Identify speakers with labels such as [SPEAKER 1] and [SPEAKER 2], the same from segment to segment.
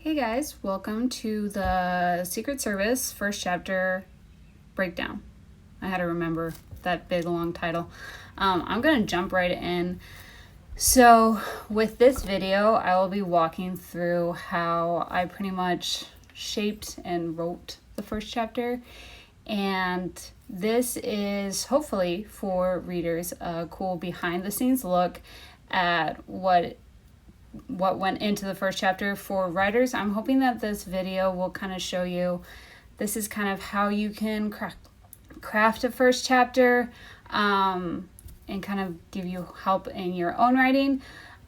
[SPEAKER 1] Hey guys, welcome to the Secret Service first chapter breakdown. I had to remember that big long title. I'm going to jump right in. So with this video, I will be walking through how I pretty much shaped and wrote the first chapter. And this is hopefully for readers a cool behind the scenes look at what went into the first chapter. For writers, I'm hoping that this video will kind of show you this is kind of how you can craft a first chapter and kind of give you help in your own writing.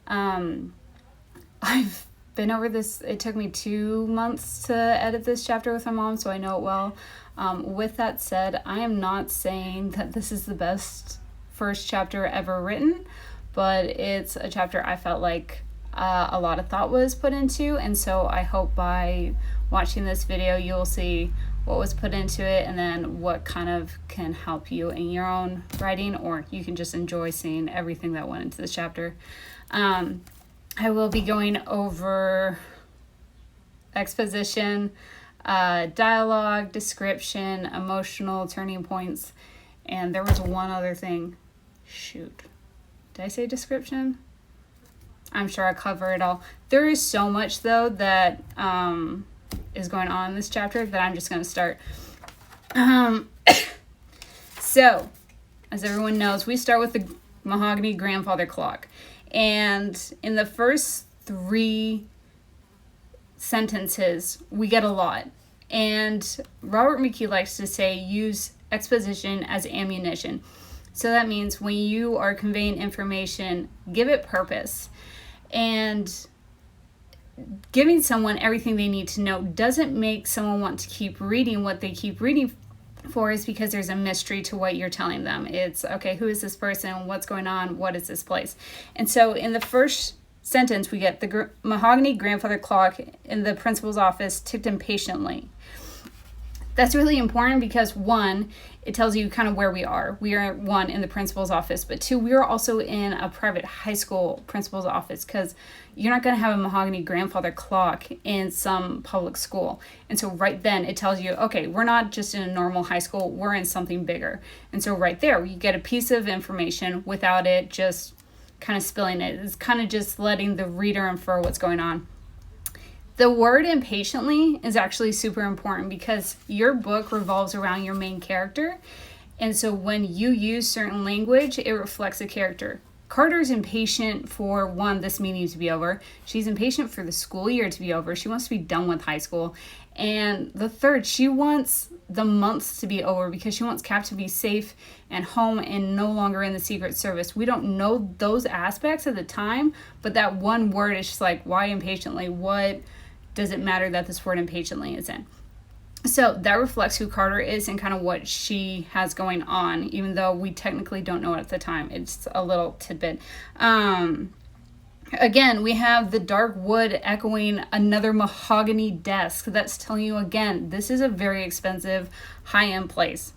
[SPEAKER 1] I've been over this. It took me 2 months to edit this chapter with my mom, so I know it well. With that said, I am not saying that this is the best first chapter ever written, but it's a chapter I felt like a lot of thought was put into, and so I hope by watching this video you'll see what was put into it and then what kind of can help you in your own writing, or you can just enjoy seeing everything that went into this chapter. I will be going over exposition, dialogue, description, emotional turning points, and there was one other thing. Shoot, did I say description? I'm sure I cover it all. There is so much, though, that is going on in this chapter that I'm just going to start. So, as everyone knows, we start with the mahogany grandfather clock. And in the first 3 sentences, we get a lot. And Robert McKee likes to say, use exposition as ammunition. So that means when you are conveying information, give it purpose. And giving someone everything they need to know doesn't make someone want to keep reading. What they keep reading for is because there's a mystery to what you're telling them. It's, okay, who is this person? What's going on? What is this place? And so in the first sentence, we get the mahogany grandfather clock in the principal's office ticked impatiently. That's really important because 1, it tells you kind of where we are. We are 1 in the principal's office, but 2, we are also in a private high school principal's office, because you're not going to have a mahogany grandfather clock in some public school. And so right then it tells you, okay, we're not just in a normal high school, we're in something bigger. And so right there, you get a piece of information without it just kind of spilling it. It's kind of just letting the reader infer what's going on. The word impatiently is actually super important because your book revolves around your main character. And so when you use certain language, it reflects a character. Carter's impatient for 1, this meeting to be over. She's impatient for the school year to be over. She wants to be done with high school. And the 3rd, she wants the months to be over because she wants Cap to be safe and home and no longer in the Secret Service. We don't know those aspects at the time, but that one word is just like, why impatiently? What does it matter that this word impatiently is in? So that reflects who Carter is and kind of what she has going on, even though we technically don't know it at the time. It's a little tidbit. Again, we have the dark wood echoing another mahogany desk. That's telling you, again, this is a very expensive, high-end place.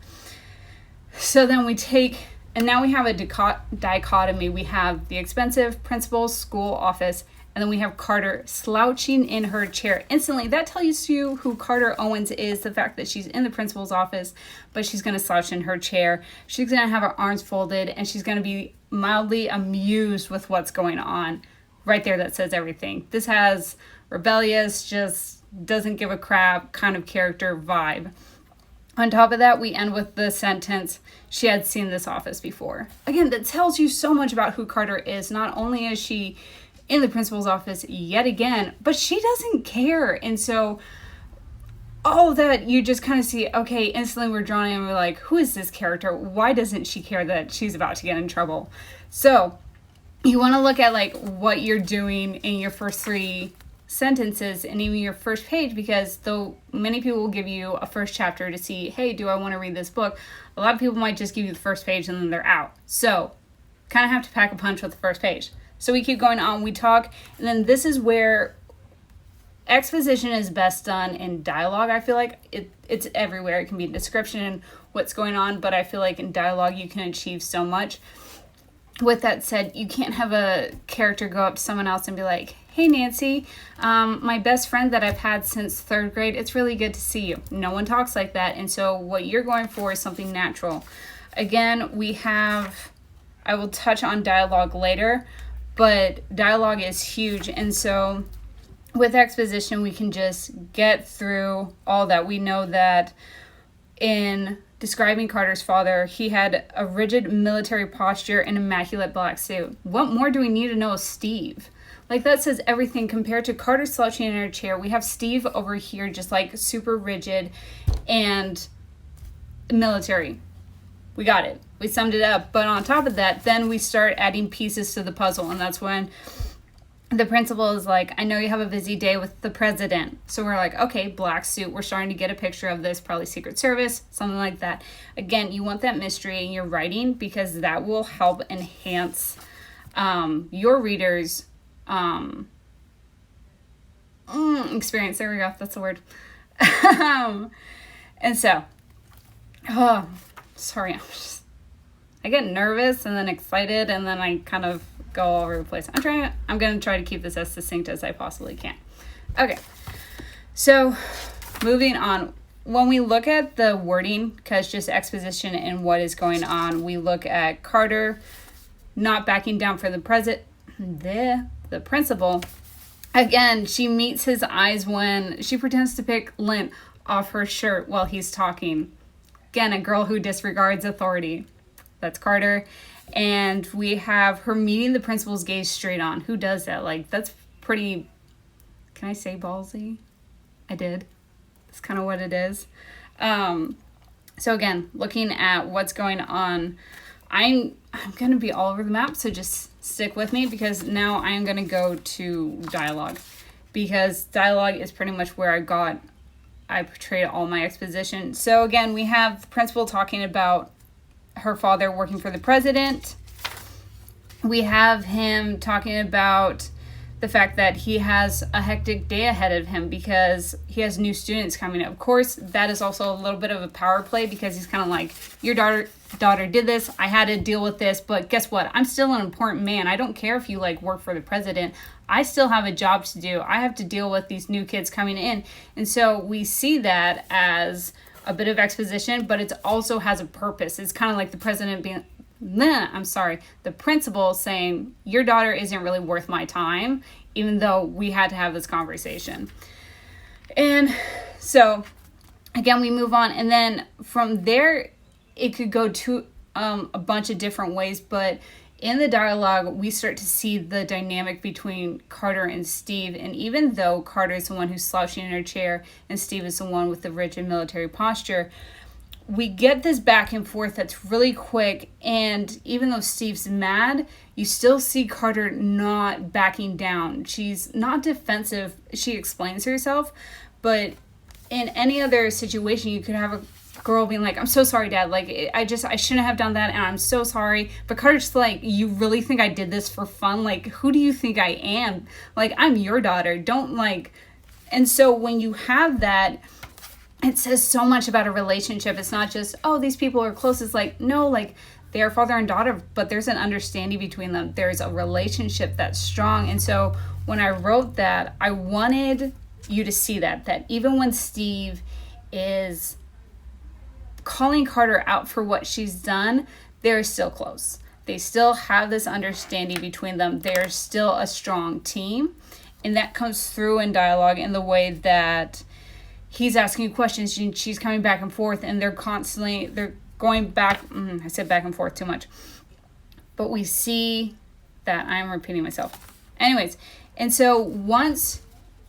[SPEAKER 1] So then we take, and now we have a dichotomy. We have the expensive principal's school office, and then we have Carter slouching in her chair. Instantly, that tells you who Carter Owens is, the fact that she's in the principal's office, but she's going to slouch in her chair. She's going to have her arms folded, and she's going to be mildly amused with what's going on. Right there, that says everything. This has rebellious, just doesn't give a crap kind of character vibe. On top of that, we end with the sentence, she had seen this office before. Again, that tells you so much about who Carter is. Not only is she in the principal's office yet again, but she doesn't care. And so all that you just kind of see, okay, instantly we're drawn in and we're like, who is this character? Why doesn't she care that she's about to get in trouble? So you want to look at like what you're doing in your first 3 sentences and even your first page, because though many people will give you a first chapter to see, hey, do I want to read this book? A lot of people might just give you the first page and then they're out. So kind of have to pack a punch with the first page. So we keep going on, we talk, and then this is where exposition is best done in dialogue. I feel like it's everywhere. It can be in description and what's going on, but I feel like in dialogue you can achieve so much. With that said, you can't have a character go up to someone else and be like, hey Nancy, my best friend that I've had since 3rd grade, it's really good to see you. No one talks like that, and so what you're going for is something natural. Again, I will touch on dialogue later, but dialogue is huge, and so with exposition, we can just get through all that. We know that in describing Carter's father, he had a rigid military posture and immaculate black suit. What more do we need to know of Steve? Like, that says everything. Compared to Carter slouching in her chair, we have Steve over here just like super rigid and military. We got it. We summed it up. But on top of that, then we start adding pieces to the puzzle, and that's when the principal is like, I know you have a busy day with the president. So we're like, okay, black suit. We're starting to get a picture of this, probably Secret Service, something like that. Again, you want that mystery in your writing because that will help enhance your readers' experience. There we go. That's the word. And so, sorry, I get nervous and then excited and then I kind of go all over the place. I'm going to try to keep this as succinct as I possibly can. Okay. So, moving on. When we look at the wording, because just exposition and what is going on, we look at Carter not backing down for the principal. Again, she meets his eyes when she pretends to pick lint off her shirt while he's talking. Again, a girl who disregards authority. That's Carter. And we have her meeting the principal's gaze straight on. Who does that? Like, that's pretty, can I say ballsy? I did. That's kind of what it is. So again, looking at what's going on, I'm going to be all over the map, so just stick with me because now I am going to go to dialogue. Because dialogue is pretty much where I portrayed all my exposition. So again, we have the principal talking about her father working for the president. We have him talking about the fact that he has a hectic day ahead of him because he has new students coming up. Of course, that is also a little bit of a power play because he's kind of like, your daughter did this, I had to deal with this, but guess what? I'm still an important man. I don't care if you like work for the president. I still have a job to do. I have to deal with these new kids coming in. And so we see that as a bit of exposition, but it also has a purpose. It's kind of like the president being, the principal saying, your daughter isn't really worth my time, even though we had to have this conversation. And so, again, we move on. And then from there, it could go to a bunch of different ways, but in the dialogue, we start to see the dynamic between Carter and Steve. And even though Carter is the one who's slouching in her chair and Steve is the one with the rigid military posture, we get this back and forth that's really quick. And even though Steve's mad, you still see Carter not backing down. She's not defensive. She explains herself. But in any other situation, you could have a girl being like, I'm so sorry, Dad. Like, I shouldn't have done that, and I'm so sorry. But Carter's just like, you really think I did this for fun? Like, who do you think I am? Like, I'm your daughter. Don't like... And so when you have that, it says so much about a relationship. It's not just, oh, these people are close. It's like, no, like, they are father and daughter, but there's an understanding between them. There's a relationship that's strong. And so when I wrote that, I wanted you to see that even when Steve is calling Carter out for what she's done, they're still close. They still have this understanding between them. They're still a strong team. And that comes through in dialogue in the way that he's asking questions and she's coming back and forth, and they're going back. I said back and forth too much. But we see that I'm repeating myself. Anyways, and so once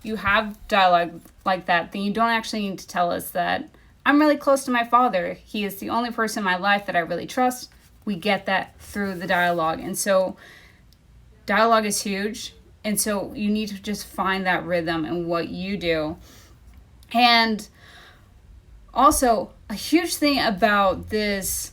[SPEAKER 1] you have dialogue like that, then you don't actually need to tell us that I'm really close to my father. He is the only person in my life that I really trust. We get that through the dialogue. And so dialogue is huge. And so you need to just find that rhythm in what you do. And also, a huge thing about this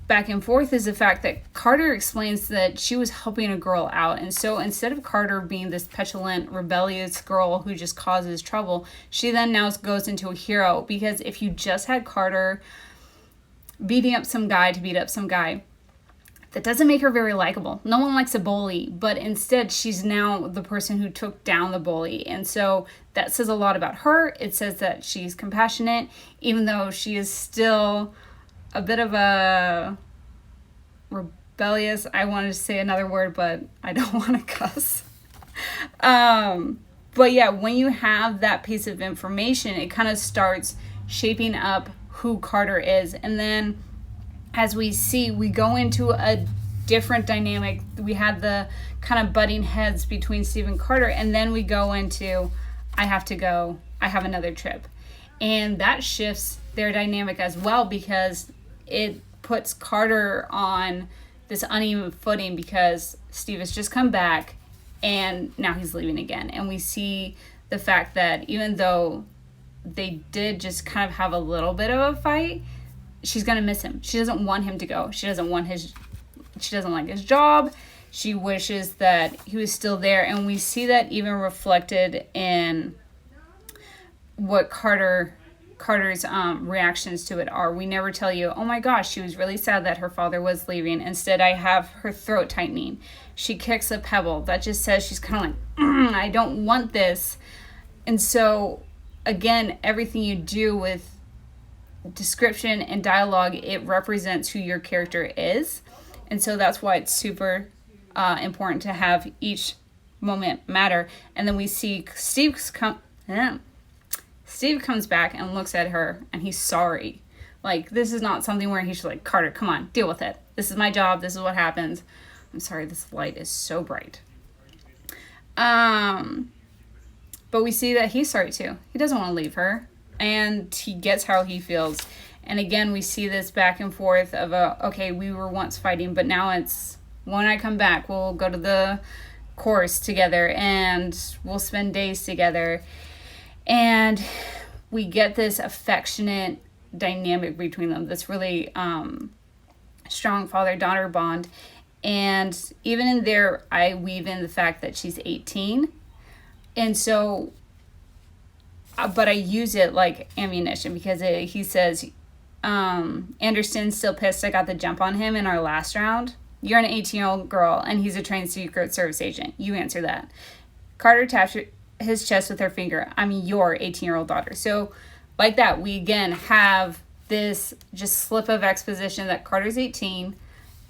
[SPEAKER 1] back and forth is the fact that Carter explains that she was helping a girl out. And so instead of Carter being this petulant, rebellious girl who just causes trouble, she then now goes into a hero. Because if you just had Carter beating up some guy to beat up some guy, that doesn't make her very likable. No one likes a bully, but instead she's now the person who took down the bully. And so that says a lot about her. It says that she's compassionate, even though she is still a bit of a rebellious, I wanted to say another word, but I don't want to cuss. But yeah, when you have that piece of information, it kind of starts shaping up who Carter is. And then as we see, we go into a different dynamic. We had the kind of butting heads between Steve and Carter, and then we go into, I have to go, I have another trip. And that shifts their dynamic as well, because it puts Carter on this uneven footing because Steve has just come back and now he's leaving again. And we see the fact that even though they did just kind of have a little bit of a fight, she's going to miss him. She doesn't want him to go. She doesn't like his job. She wishes that he was still there. And we see that even reflected in what Carter's reactions to it are. We never tell you, oh my gosh, she was really sad that her father was leaving. Instead, I have her throat tightening. She kicks a pebble. That just says she's kind of like, I don't want this. And so, again, everything you do with description and dialogue, it represents who your character is. And so that's why it's super important to have each moment matter. And then we see Steve comes back and looks at her and he's sorry. Like, this is not something where he's like, Carter, come on, deal with it. This is my job. This is what happens. I'm sorry, this light is so bright. But we see that he's sorry too. He doesn't want to leave her. And he gets how he feels. And again, we see this back and forth of okay, we were once fighting, but now it's, when I come back, we'll go to the course together and we'll spend days together. And we get this affectionate dynamic between them, this really strong father-daughter bond. And even in there, I weave in the fact that she's 18. And so, but I use it like ammunition because he says, Anderson's still pissed I got the jump on him in our last round. You're an 18-year-old girl and he's a trained Secret Service agent. You answer that. Carter taps his chest with her finger. I'm your 18-year-old daughter. So like that, we again have this just slip of exposition that Carter's 18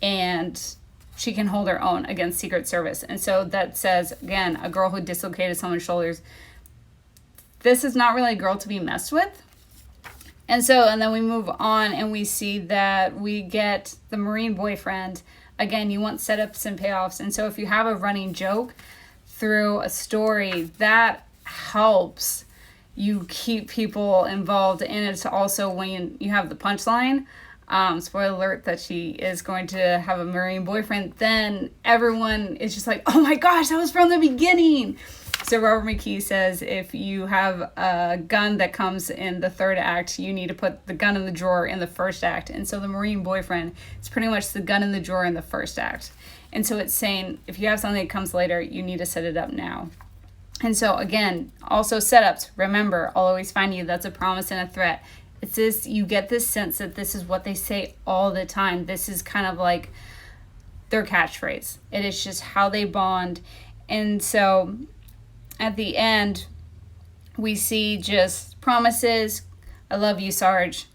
[SPEAKER 1] and she can hold her own against Secret Service. And so that says, again, a girl who dislocated someone's shoulders. This is not really a girl to be messed with. And then we move on and we see that we get the Marine boyfriend. Again, you want setups and payoffs. And so if you have a running joke through a story, that helps you keep people involved. And it's also when you have the punchline, spoiler alert, that she is going to have a Marine boyfriend, then everyone is just like, oh my gosh, that was from the beginning. So Robert McKee says if you have a gun that comes in the third act, you need to put the gun in the drawer in the first act. And so the Marine boyfriend is pretty much the gun in the drawer in the first act. And so it's saying if you have something that comes later, you need to set it up now. And so again, also setups. Remember, I'll always find you. That's a promise and a threat. It's this, you get this sense that this is what they say all the time. This is kind of like their catchphrase. It is just how they bond. And so at the end, we see just promises. I love you, Sarge.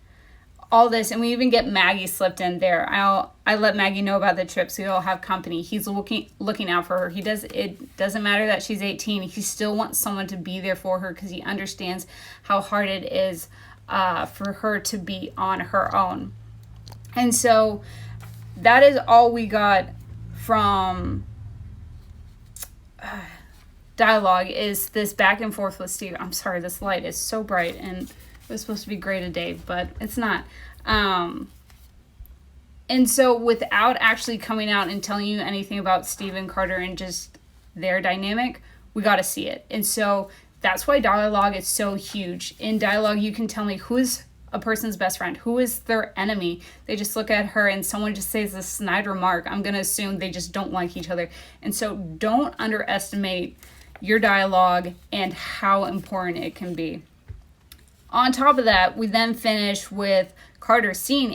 [SPEAKER 1] All this, and we even get Maggie slipped in there. I let Maggie know about the trip so he'll have company. He's looking out for her. It doesn't matter that she's 18. He still wants someone to be there for her because he understands how hard it is for her to be on her own. And so that is all we got from dialogue, is this back and forth with Steve. I'm sorry, this light is so bright and it was supposed to be gray today, but it's not. And so without actually coming out and telling you anything about Steve and Carter and just their dynamic, we got to see it. And so that's why dialogue is so huge. In dialogue, you can tell me who is a person's best friend, who is their enemy. They just look at her and someone just says a snide remark, I'm going to assume they just don't like each other. And so don't underestimate your dialogue and how important it can be. On top of that, we then finish with Carter seeing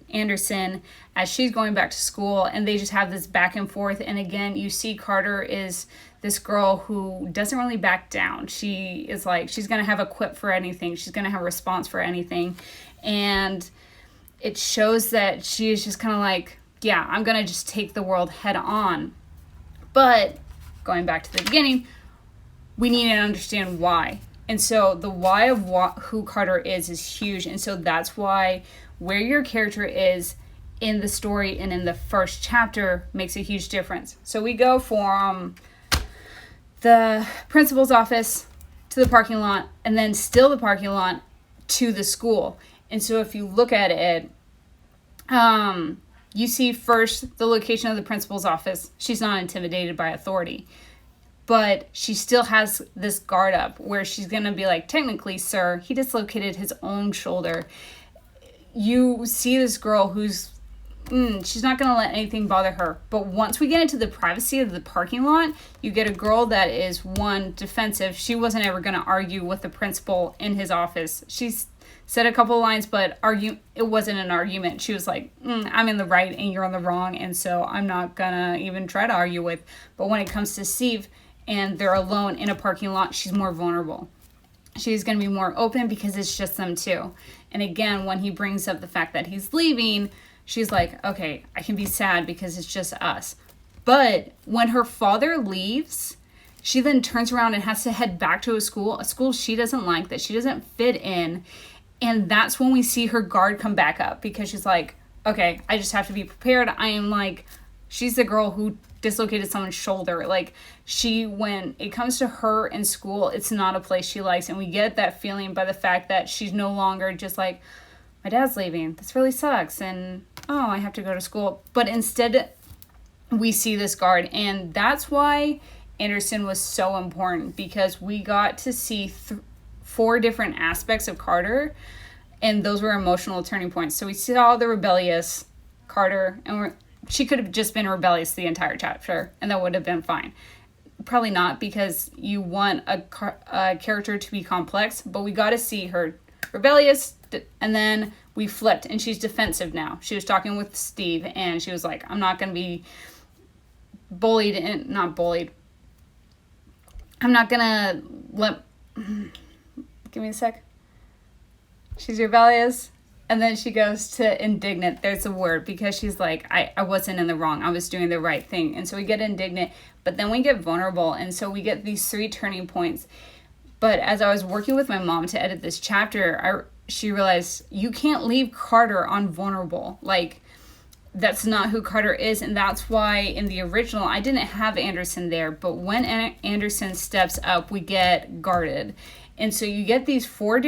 [SPEAKER 1] Anderson as she's going back to school, and they just have this back and forth. And again, you see Carter is this girl who doesn't really back down. She is like, she's going to have a quip for anything. She's going to have a response for anything. And it shows that she is just kind of like, yeah, I'm going to just take the world head on. But going back to the beginning, we need to understand why. And so the why of who Carter is huge. And so that's why where your character is in the story and in the first chapter makes a huge difference. So we go from the principal's office to the parking lot, and then still the parking lot to the school. And so if you look at it, you see first the location of the principal's office. She's not intimidated by authority, but she still has this guard up where she's going to be like, technically, sir, he dislocated his own shoulder. You see this girl who's, she's not going to let anything bother her. But once we get into the privacy of the parking lot, you get a girl that is, one, defensive. She wasn't ever going to argue with the principal in his office. She's said a couple of lines, but it wasn't an argument. She was like, I'm in the right and you're on the wrong, and so I'm not gonna even try to argue with. But when it comes to Steve and they're alone in a parking lot, she's more vulnerable. She's gonna be more open because it's just them two. And again, when he brings up the fact that he's leaving, she's like, okay, I can be sad because it's just us. But when her father leaves, she then turns around and has to head back to a school she doesn't like, that she doesn't fit in. And that's when we see her guard come back up, because she's like, okay, I just have to be prepared. I am like, she's the girl who dislocated someone's shoulder. Like, when it comes to her in school, it's not a place she likes. And we get that feeling by the fact that she's no longer just like, my dad's leaving, this really sucks, and oh, I have to go to school. But instead, we see this guard. And that's why Anderson was so important, because we got to see 4 different aspects of Carter, and those were emotional turning points. So we saw the rebellious Carter, and she could have just been rebellious the entire chapter, and that would have been fine. Probably not, because you want a character to be complex, but we got to see her rebellious, and then we flipped, and she's defensive now. She was talking with Steve, and she was like, I'm not going to be bullied, and not bullied. I'm not going to let... Give me a sec. She's rebellious. And then she goes to indignant. There's a word, because she's like, I wasn't in the wrong. I was doing the right thing. And so we get indignant, but then we get vulnerable. And so we get these 3 turning points. But as I was working with my mom to edit this chapter, she realized you can't leave Carter on vulnerable. Like, that's not who Carter is. And that's why in the original, I didn't have Anderson there. But when Anderson steps up, we get guarded. And so you get these 4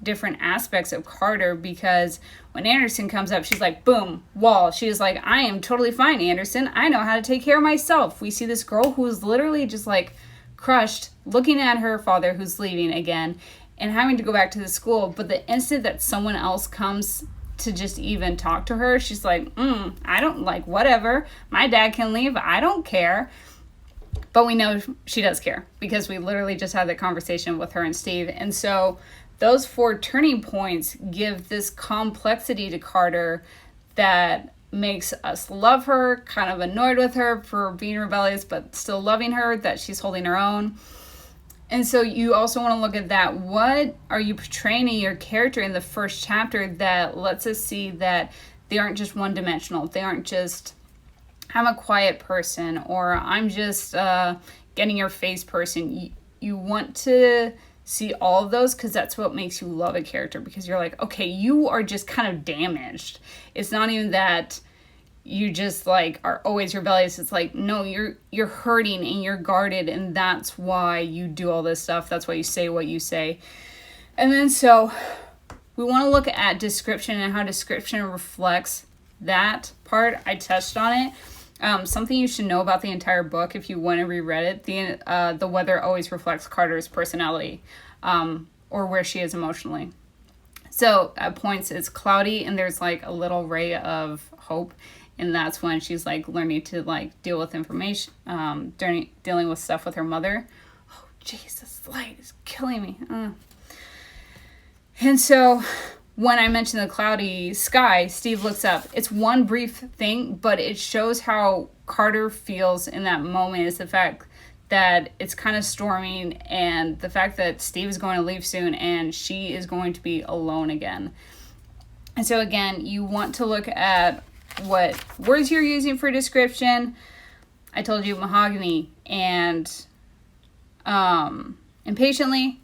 [SPEAKER 1] different aspects of Carter, because when Anderson comes up, she's like, boom, wall. She's like, I am totally fine, Anderson. I know how to take care of myself. We see this girl who's literally just like crushed, looking at her father who's leaving again and having to go back to the school. But the instant that someone else comes to just even talk to her, she's like, I don't like, whatever. My dad can leave. I don't care. But we know she does care, because we literally just had that conversation with her and Steve. And so those 4 turning points give this complexity to Carter that makes us love her, kind of annoyed with her for being rebellious, but still loving her, that she's holding her own. And so you also want to look at that. What are you portraying in your character in the first chapter that lets us see that they aren't just one-dimensional? They aren't just, I'm a quiet person, or I'm just getting your face person. You want to see all of those, because that's what makes you love a character, because you're like, okay, you are just kind of damaged. It's not even that you just like are always rebellious. It's like, no, you're hurting and you're guarded, and that's why you do all this stuff. That's why you say what you say. And then so we want to look at description and how description reflects that part. I touched on it. Something you should know about the entire book, if you want to reread it, the weather always reflects Carter's personality, or where she is emotionally. So at points it's cloudy, and there's like a little ray of hope, and that's when she's like learning to like deal with information, dealing with stuff with her mother. Oh, Jesus, light is killing me. And so when I mentioned the cloudy sky, Steve looks up. It's one brief thing, but it shows how Carter feels in that moment, is the fact that it's kind of storming and the fact that Steve is going to leave soon and she is going to be alone again. And so again, you want to look at what words you're using for description. I told you mahogany and impatiently,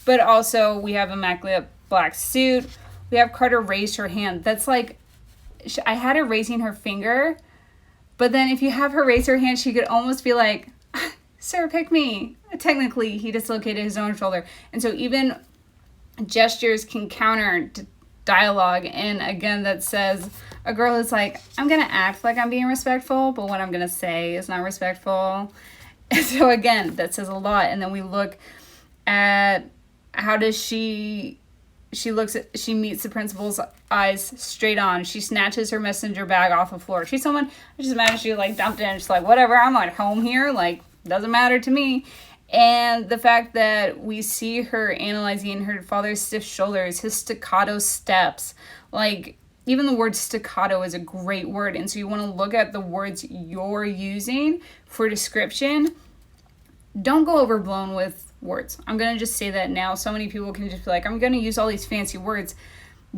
[SPEAKER 1] but also we have immaculate black suit. We have Carter raised her hand. That's like, I had her raising her finger, but then if you have her raise her hand, she could almost be like, sir, pick me. Technically, he dislocated his own shoulder. And so even gestures can counter dialogue. And again, that says a girl is like, I'm going to act like I'm being respectful, but what I'm going to say is not respectful. And so again, that says a lot. And then we look at how does she meets the principal's eyes straight on. She snatches her messenger bag off the floor. She's someone, I just imagine she like dumped it and she's like, whatever, I'm at home here. Like, doesn't matter to me. And the fact that we see her analyzing her father's stiff shoulders, his staccato steps, like even the word staccato is a great word. And so you want to look at the words you're using for description. Don't go overblown with words. I'm going to just say that now. So many people can just be like, I'm going to use all these fancy words.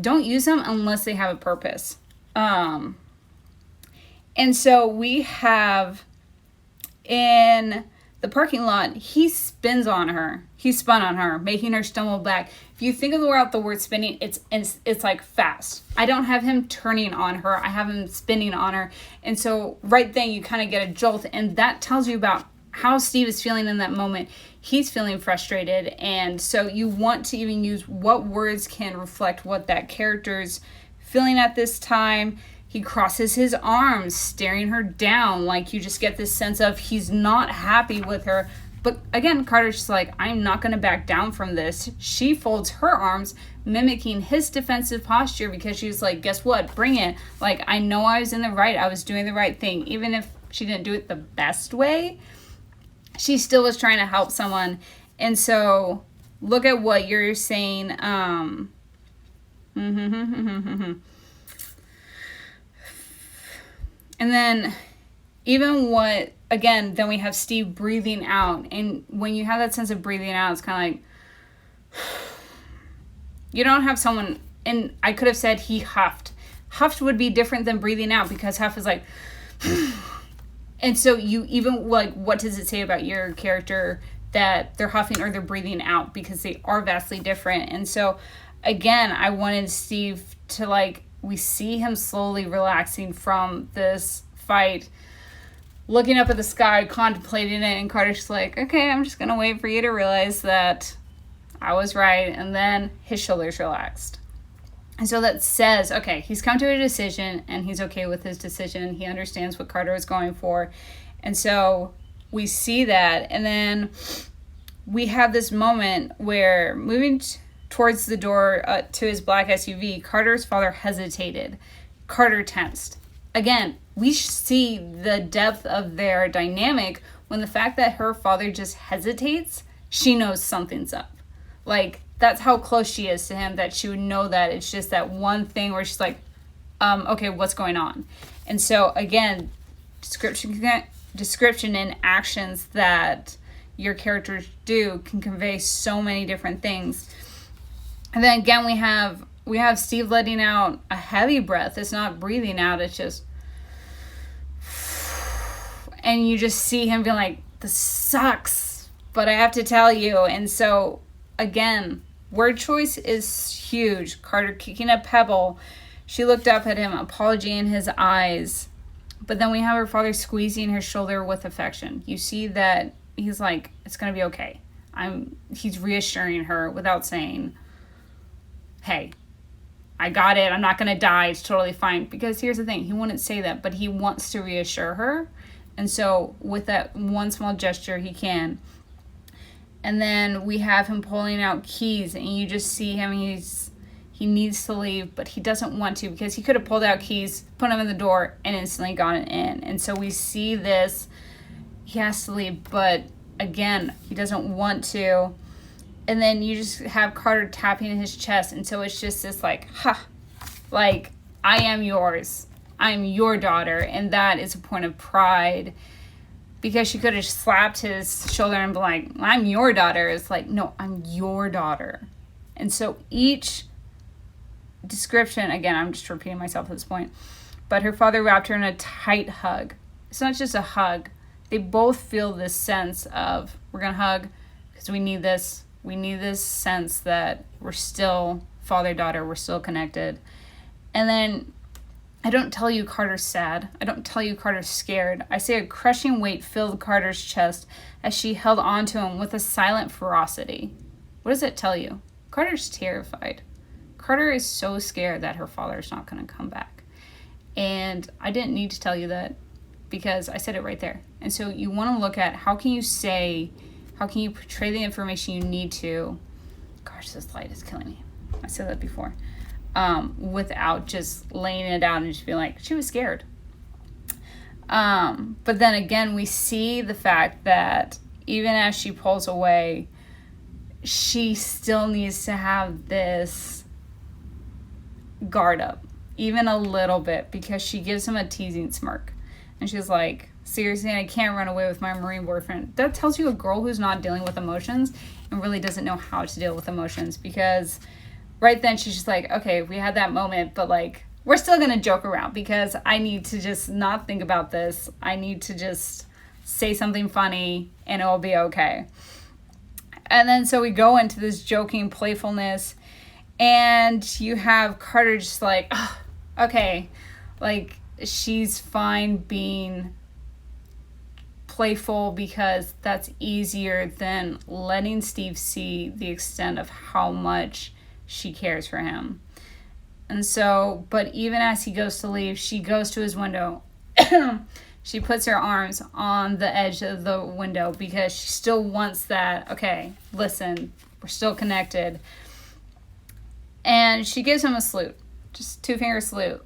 [SPEAKER 1] Don't use them unless they have a purpose. And so we have in the parking lot, he spun on her, making her stumble back. If you think about the word spinning, it's like fast. I don't have him turning on her. I have him spinning on her. And so right then you kind of get a jolt, and that tells you about how Steve is feeling in that moment. He's feeling frustrated. And so you want to even use what words can reflect what that character's feeling at this time. He crosses his arms, staring her down. Like, you just get this sense of he's not happy with her. But again, Carter's just like, I'm not going to back down from this. She folds her arms, mimicking his defensive posture, because she's like, guess what? Bring it. Like, I know I was in the right. I was doing the right thing. Even if she didn't do it the best way, she still was trying to help someone. And so look at what you're saying. And then even what, again, then we have Steve breathing out. And when you have that sense of breathing out, it's kind of like, you don't have someone, and I could have said he huffed. Huffed would be different than breathing out, because huff is like, and so you even, like, what does it say about your character that they're huffing or they're breathing out? Because they are vastly different. And so, again, I wanted Steve to, like, we see him slowly relaxing from this fight, looking up at the sky, contemplating it, and Carter's just like, okay, I'm just going to wait for you to realize that I was right. And then his shoulders relaxed. And so that says, okay, he's come to a decision and he's okay with his decision. He understands what Carter is going for. And so we see that. And then we have this moment where moving towards the door to his black SUV, Carter's father hesitated. Carter tensed. Again, we see the depth of their dynamic when the fact that her father just hesitates, she knows something's up. Like, that's how close she is to him, that she would know that. It's just that one thing where she's like, okay, what's going on? And so, again, description and actions that your characters do can convey so many different things. And then again, we have Steve letting out a heavy breath. It's not breathing out. It's just, and you just see him being like, this sucks, but I have to tell you. And so again, word choice is huge. Carter kicking a pebble. She looked up at him, apology in his eyes. But then we have her father squeezing her shoulder with affection. You see that he's like, it's going to be okay. He's reassuring her without saying, hey, I got it. I'm not going to die. It's totally fine. Because here's the thing. He wouldn't say that, but he wants to reassure her. And so with that one small gesture, he can. And then we have him pulling out keys, and you just see him. He needs to leave, but he doesn't want to, because he could have pulled out keys, put them in the door, and instantly gotten in. And so we see this. He has to leave, but again, he doesn't want to. And then you just have Carter tapping his chest. And so it's just this like, ha, like, I am yours. I'm your daughter. And that is a point of pride, because she could have slapped his shoulder and been like, I'm your daughter. It's like, no, I'm your daughter. And so each description, again, I'm just repeating myself at this point, but her father wrapped her in a tight hug. It's not just a hug. They both feel this sense of, we're going to hug because we need this. We need this sense that we're still father-daughter. We're still connected. And then I don't tell you Carter's sad. I don't tell you Carter's scared. I say a crushing weight filled Carter's chest as she held onto him with a silent ferocity. What does it tell you? Carter's terrified. Carter is so scared that her father's not going to come back. And I didn't need to tell you that, because I said it right there. And so you want to look at how can you portray the information you need to. Gosh, this light is killing me. I said that before. Without just laying it out and just being like, she was scared. But then again, we see the fact that even as she pulls away, she still needs to have this guard up, even a little bit, because she gives him a teasing smirk. And she's like, seriously, I can't run away with my Marine boyfriend. That tells you a girl who's not dealing with emotions and really doesn't know how to deal with emotions, because right then she's just like, okay, we had that moment, but like, we're still going to joke around because I need to just not think about this. I need to just say something funny and it will be okay. And then so we go into this joking playfulness, and you have Carter just like, oh, okay, like she's fine being playful because that's easier than letting Steve see the extent of how much she cares for him. And so, but even as he goes to leave, she goes to his window. She puts her arms on the edge of the window because she still wants that, okay, listen, we're still connected. And she gives him a salute, just 2-finger salute.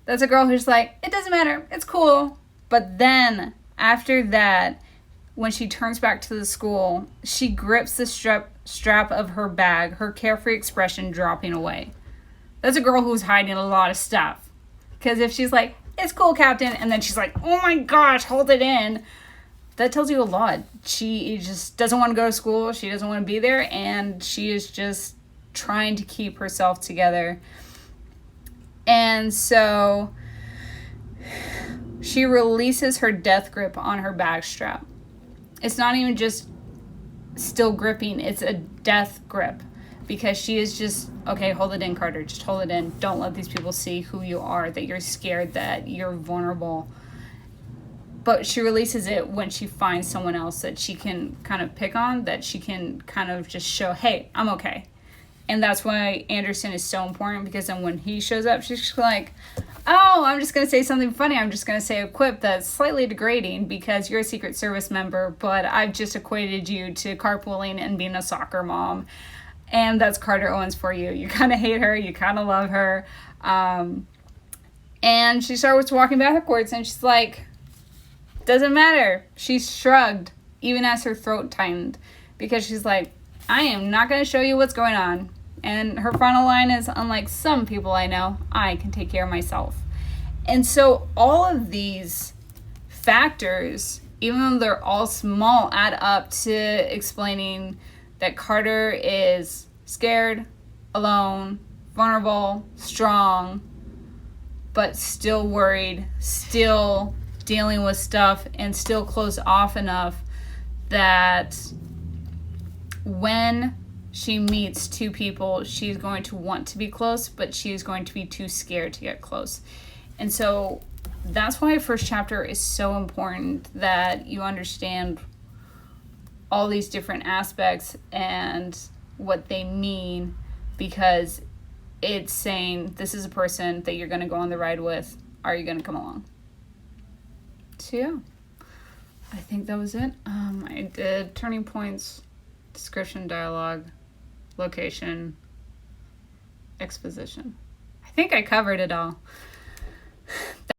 [SPEAKER 1] That's a girl who's like, it doesn't matter, it's cool. But then after that, when she turns back to the school, she grips the strap of her bag, her carefree expression dropping away. That's a girl who's hiding a lot of stuff. Because if she's like, it's cool, Captain, and then she's like, oh my gosh, hold it in, that tells you a lot. She just doesn't want to go to school. She doesn't want to be there. And she is just trying to keep herself together. And so she releases her death grip on her bag strap. It's not even just still gripping. It's a death grip. Because she is just, okay, hold it in, Carter. Just hold it in. Don't let these people see who you are, that you're scared, that you're vulnerable. But she releases it when she finds someone else that she can kind of pick on, that she can kind of just show, hey, I'm okay. And that's why Anderson is so important, because then when he shows up, she's just like, oh, I'm just going to say something funny. I'm just going to say a quip that's slightly degrading because you're a Secret Service member, but I've just equated you to carpooling and being a soccer mom. And that's Carter Owens for you. You kind of hate her. You kind of love her. And she starts walking backwards, and she's like, doesn't matter. She shrugged, even as her throat tightened, because she's like, I am not going to show you what's going on. And her final line is, unlike some people I know, I can take care of myself. And so all of these factors, even though they're all small, add up to explaining that Carter is scared, alone, vulnerable, strong, but still worried, still dealing with stuff, and still closed off enough that when she meets two people, she's going to want to be close, but she's going to be too scared to get close. And so that's why first chapter is so important, that you understand all these different aspects and what they mean, because it's saying this is a person that you're going to go on the ride with. Are you going to come along? So yeah, I think that was it. I did turning points, description, dialogue, location, exposition. I think I covered it all.